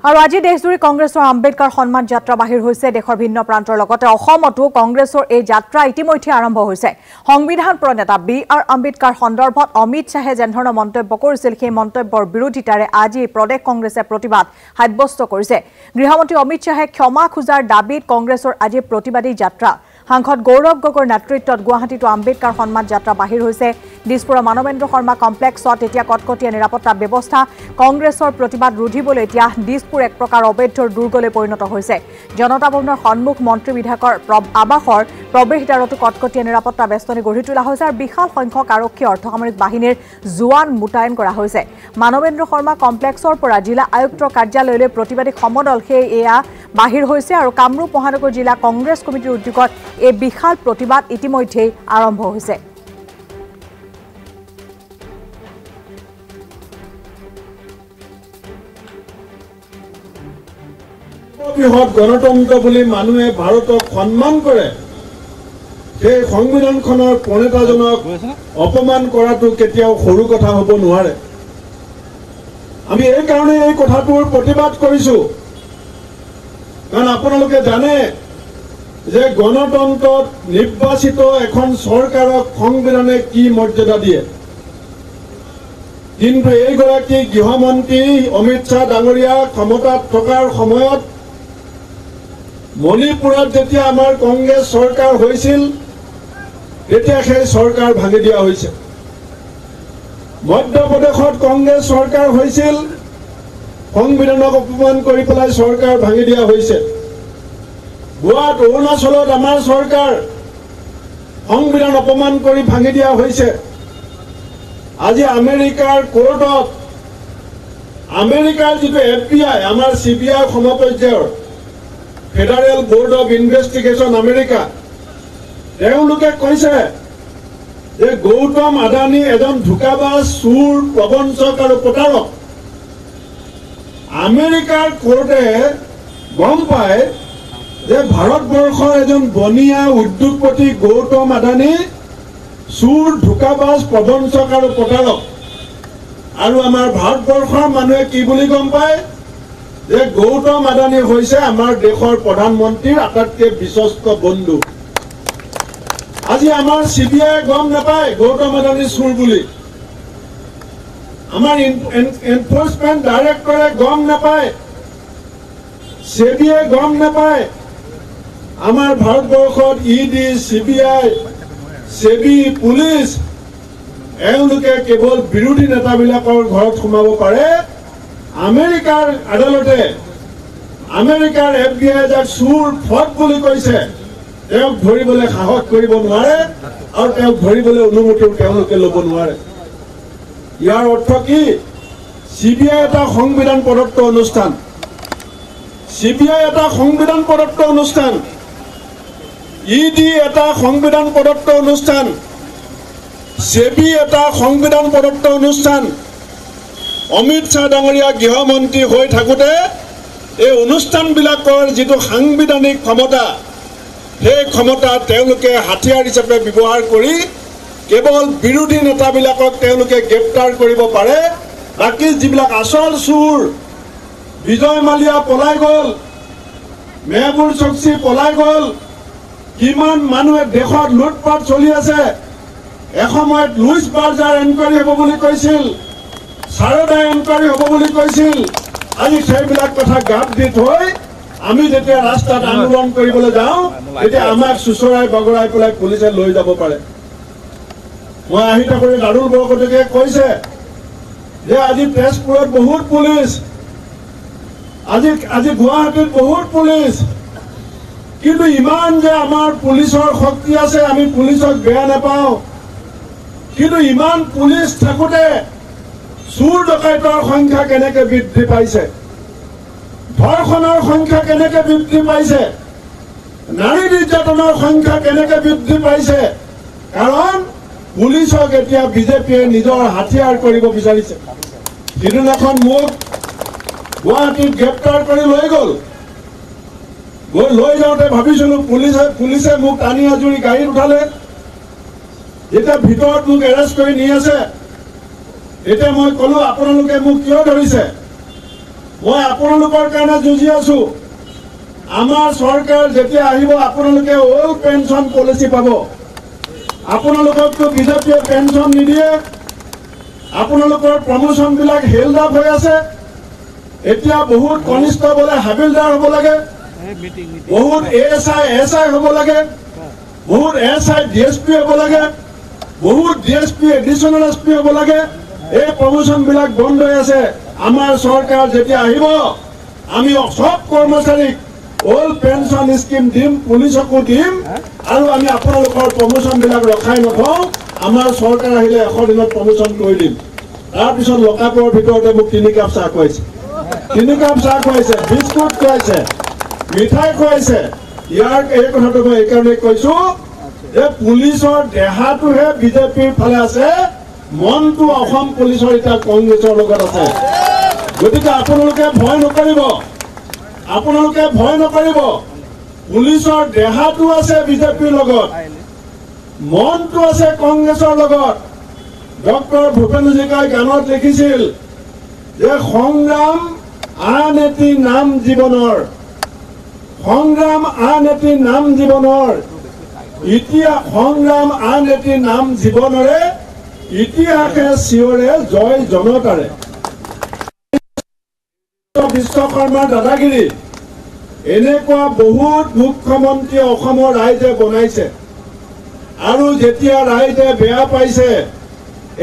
আৰু আজি দেশজুৰি কংগ্ৰেছৰ আম্বেদকাৰ সন্মান যাত্ৰা বাহিৰ হৈছে দেশৰ ভিন্ন প্ৰান্তৰ লগতে অসমতো কংগ্ৰেছৰ এই যাত্ৰা ইতিমধ্যে আৰম্ভ হৈছে সংবিধান প্ৰণেতা বি.আৰ. আম্বেদকাৰ সন্দৰ্ভত অমিত শাহে যেনেধৰণৰ মন্তব্য কৰিছিল সেই মন্তব্যৰ বিৰোধিতাৰে আজি প্ৰদেশ কংগ্ৰেছে প্ৰতিবাদ সাব্যস্ত কৰিছে গৃহমন্ত্ৰী অমিত শাহে ক্ষমা খোজাৰ দাবীত কংগ্ৰেছৰ আজি প্ৰতিবাদী যাত্ৰা সাংসদ গৌৰৱ গগৈৰ নেতৃত্বত গুৱাহাটীতো আম্বেদকাৰ সন্মান যাত্ৰা বাহিৰ হৈছে দিছপুৰৰ মানৱেন্দ্ৰ শৰ্মা কমপ্লেক্সত এতিয়া কটকটীয়া নিৰাপত্তা ব্যৱস্থা কংগ্ৰেছৰ প্ৰতিবাদ ৰুধিবলৈ এতিয়া দিছপুৰ এক প্ৰকাৰ অবৈধ দুৰ্গলৈ পৰিণত হৈছে জনতা ভৱনৰ সন্মুখ মন্ত্ৰী বিধায়কৰ আবাসৰ প্ৰৱেশদ্বাৰতো কটকটীয়া নিৰাপত্তা বেষ্টনী গঢ়ি তোলা হৈছে আৰু বিশাল সংখ্যক আৰক্ষী অৰ্ধসামৰিক বাহিনীৰ জোৱান মোতায়েন কৰা হৈছে মানৱেন্দ্ৰ শৰ্মা কমপ্লেক্সৰ পৰা জিলা আয়ুক্তৰ কাৰ্যালয়লৈ প্ৰতিবাদী সমদল এয়া বাহিৰ হৈছে আৰু কামৰূপ মহানগৰ জিলা কংগ্ৰেছ কমিটিৰ উদ্যোগত এই বিশাল প্ৰতিবাদ ইতিমধ্যে আৰম্ভ হৈছে বৃহৎ গণতন্ত্ৰ বুলি মানুহে ভাৰতক সন্মান কৰে সেই সংবিধানখনৰ প্ৰণেতাজনক অপমান কৰাটো কেতিয়াও সৰু কথা হ'ব নোৱাৰে আমি এই কাৰণে এই কথাটোৰ প্ৰতিবাদ কৰিছো কাৰণ আপোনালোকে জানে যে গণতন্ত্ৰত নিৰ্বাচিত এখন চৰকাৰক সংবিধানে কি মৰ্যাদা দিয়ে কিন্তু এইগৰাকী গৃহমন্ত্ৰী অমিত শাহ ডাঙৰীয়া ক্ষমতাত থকাৰ সময়ত মণিপুৰত যেতিয়া আমাৰ কংগ্ৰেছ চৰকাৰ হৈছিল তেতিয়া সেই চৰকাৰ ভাঙি দিয়া হৈছে মধ্যপ্ৰদেশত কংগ্ৰেছ চৰকাৰ হৈছিল সংবিধানক অপমান কৰি পেলাই চৰকাৰ ভাঙি দিয়া হৈছে গোৱাত অৰুণাচলত আমাৰ চৰকাৰ সংবিধান অপমান কৰি ভাঙি দিয়া হৈছে আজি আমেৰিকাৰ কোৰ্টত আমেৰিকাৰ যিটো FBI আমাৰ CBI সমপৰ্যায়ৰ federal board of investigation America তেওঁলোকে কৈছে যে গৌতম আদানী এজন ধোকাবাজ চুৰ প্ৰবঞ্চক আৰু প্ৰতাৰক আমেৰিকাৰ কোৰ্টে গম পায় যে ভাৰতবৰ্ষৰ এজন বনিয়া উদ্যোগপতি গৌতম আদানী চুৰ ধোকাবাজ প্ৰবঞ্চক আৰু প্ৰতাৰক আৰু আমাৰ ভাৰতবৰ্ষৰ মানুহে কি বুলি গম পায় যে গৌতম আদানী হৈছে আমাৰ দেশৰ প্ৰধানমন্ত্ৰীৰ আটাইতকৈ বিশ্বস্ত বন্ধু আজি আমাৰ CBI গম নাপায় গৌতম আদানী চুৰ বুলি আমাৰ এনফোৰ্সমেন্ট ডাইৰেক্টৰে গম নাপায় CBI গম নাপায় আমাৰ ভাৰতবৰ্ষত ED CBI SEBI পুলিচ এওঁলোকে কেৱল বিৰোধী নেতাবিলাকৰ ঘৰত সোমাব পাৰে আমেৰিকাৰ আদালতে আমেৰিকাৰ FBI যাক চুৰ ফট বুলি কৈছে তেওঁক ধৰিবলৈ সাহস কৰিব নোৱাৰে আৰু তেওঁক ধৰিবলৈ অনুমতিও তেওঁলোকে ল'ব নোৱাৰে ইয়াৰ অৰ্থ কি CBI এটা সংবিধান প্ৰদত্ত অনুষ্ঠান CBI এটা সংবিধান প্ৰদত্ত অনুষ্ঠান ED এটা সংবিধান প্ৰদত্ত অনুষ্ঠান SEBI এটা সংবিধান প্ৰদত্ত অনুষ্ঠান অমিত শাহ ডাঙৰীয়া গৃহমন্ত্ৰী হৈ থাকোতে এই অনুষ্ঠানবিলাকৰ যিটো সাংবিধানিক ক্ষমতা সেই ক্ষমতা তেওঁলোকে হাতিয়াৰ হিচাপে ব্যৱহাৰ কৰি কেৱল বিৰোধী নেতাবিলাকক তেওঁলোকে গ্ৰেপ্তাৰ কৰিব পাৰে বাকি যিবিলাক আচল চুৰ বিজয় মালিয়া পলাই গ'ল মেহবুব চকচি পলাই গ'ল কিমান মানুহে দেশত লুটপাট চলি আছে এসময়ত লুইচ বাৰ্জাৰ এনকুৱাৰী হ'ব বুলি কৈছিল সাৰদা এনকুৱাৰী হ'ব বুলি কৈছিল আজি সেইবিলাক কথা গাত দি থৈ আমি যেতিয়া ৰাস্তাত আন্দোলন কৰিবলৈ যাওঁ তেতিয়া আমাক চুচৰাই বগৰাই পেলাই পুলিচে লৈ যাব পাৰে মই আহি থাকোঁতে দাৰুল বৰকটকীয়ে কৈছে যে আজি তেজপুৰত বহুত পুলিচ আজি গুৱাহাটীত বহুত পুলিচ কিন্তু ইমান যে আমাৰ পুলিচৰ শক্তি আছে আমি পুলিচক বেয়া নাপাওঁ কিন্তু ইমান পুলিচ থাকোঁতে চুৰ ডকাইতৰ সংখ্যা কেনেকৈ বৃদ্ধি পাইছে ধৰ্ষণৰ সংখ্যা কেনেকৈ বৃদ্ধি পাইছে নাৰী নিৰ্যাতনৰ সংখ্যা কেনেকৈ বৃদ্ধি পাইছে কাৰণ পুলিচক এতিয়া বিজেপিয়ে নিজৰ হাতিয়াৰ কৰিব বিচাৰিছে সিদিনাখন মোক গুৱাহাটীত গ্ৰেপ্তাৰ কৰি লৈ গ'ল লৈ যাওঁতে ভাবিছিলোঁ পুলিচে মোক টানি আজুৰি গাড়ীত উঠালে যেতিয়া ভিতৰত মোক এৰেষ্ট কৰি নি আছে এতিয়া মই ক'লো আপোনালোকে মোক কিয় ধৰিছে মই আপোনালোকৰ কাৰণে যুঁজি আছো। আমাৰ চৰকাৰ যেতিয়া আহিব আপোনালোকে অল্ড পেঞ্চন পলিচি পাব। আপোনালোককতো বিজেপিয়ে পেঞ্চন নিদিয়ে। আপোনালোকৰ প্ৰমোচনবিলাক হেল্ড আপ হৈ আছে। এতিয়া বহুত কনিষ্ঠবলে হাবিলদাৰ হ'ব লাগে, বহুত ASI হ'ব লাগে, বহুত SI DSP হ'ব লাগে, বহুত DSP এডিশ্যনেল SP হ'ব লাগে। এই প্ৰমোচনবিলাক বন্ধ হৈ আছে। আমাৰ চৰকাৰ যেতিয়া আহিব আমি সব কৰ্মচাৰীক অল্ড পেঞ্চন স্কিম দিম, পুলিচকো দিম, আৰু আমি আপোনালোকৰ প্ৰমোচনবিলাক ৰখাই নথওঁ। আমাৰ চৰকাৰ আহিলে 100 দিনত প্ৰমোচন কৰি দিম। তাৰপিছত লকাপৰ ভিতৰতে মোক 3 কাপ চাহ খুৱাইছে, 3 কাপ চাহ খুৱাইছে, বিস্কুট খুৱাইছে, মিঠাই খুৱাইছে। ইয়াৰ এই কথাটো মই এইকাৰণে কৈছো যে পুলিচৰ দেহাটোহে বিজেপিৰ ফালে আছে, মনটো অসম পুলিচৰ এতিয়া কংগ্ৰেছৰ লগত আছে। গতিকে আপোনালোকে ভয় নকৰিব, আপোনালোকে ভয় নকৰিব। পুলিচৰ দেহাটো আছে বিজেপিৰ লগত, মনটো আছে কংগ্ৰেছৰ লগত। ডক্টৰ ভূপেন হাজৰিকাই গানত লিখিছিল যে সংগ্ৰাম আন এটি নাম জীৱনৰ, সংগ্ৰাম আন এটি নাম জীৱনৰ, সংগ্ৰাম আন এটি নাম জীৱনৰে, ইতিহাসে চিঞৰে জয় জনতাৰে। বিশ্বকৰ্মাৰ দাদাগিৰি এনেকুৱা বহুত মুখ্যমন্ত্ৰী অসমৰ ৰাইজে বনাইছে, আৰু যেতিয়া ৰাইজে বেয়া পাইছে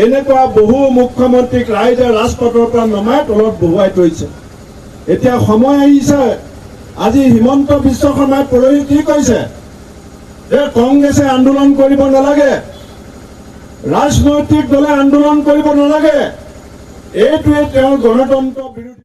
এনেকুৱা বহু মুখ্যমন্ত্ৰীক ৰাইজে ৰাজপথৰ পৰা নমাই তলত বহুৱাই থৈছে। এতিয়া সময় আহিছে। আজি হিমন্ত বিশ্ব শৰ্মাই পৰহি কি কৈছে যে কংগ্ৰেছে আন্দোলন কৰিব নালাগে, ৰাজনৈতিক দলে আন্দোলন কৰিব নালাগে। এইটোৱে তেওঁৰ গণতন্ত্ৰ বিৰোধী।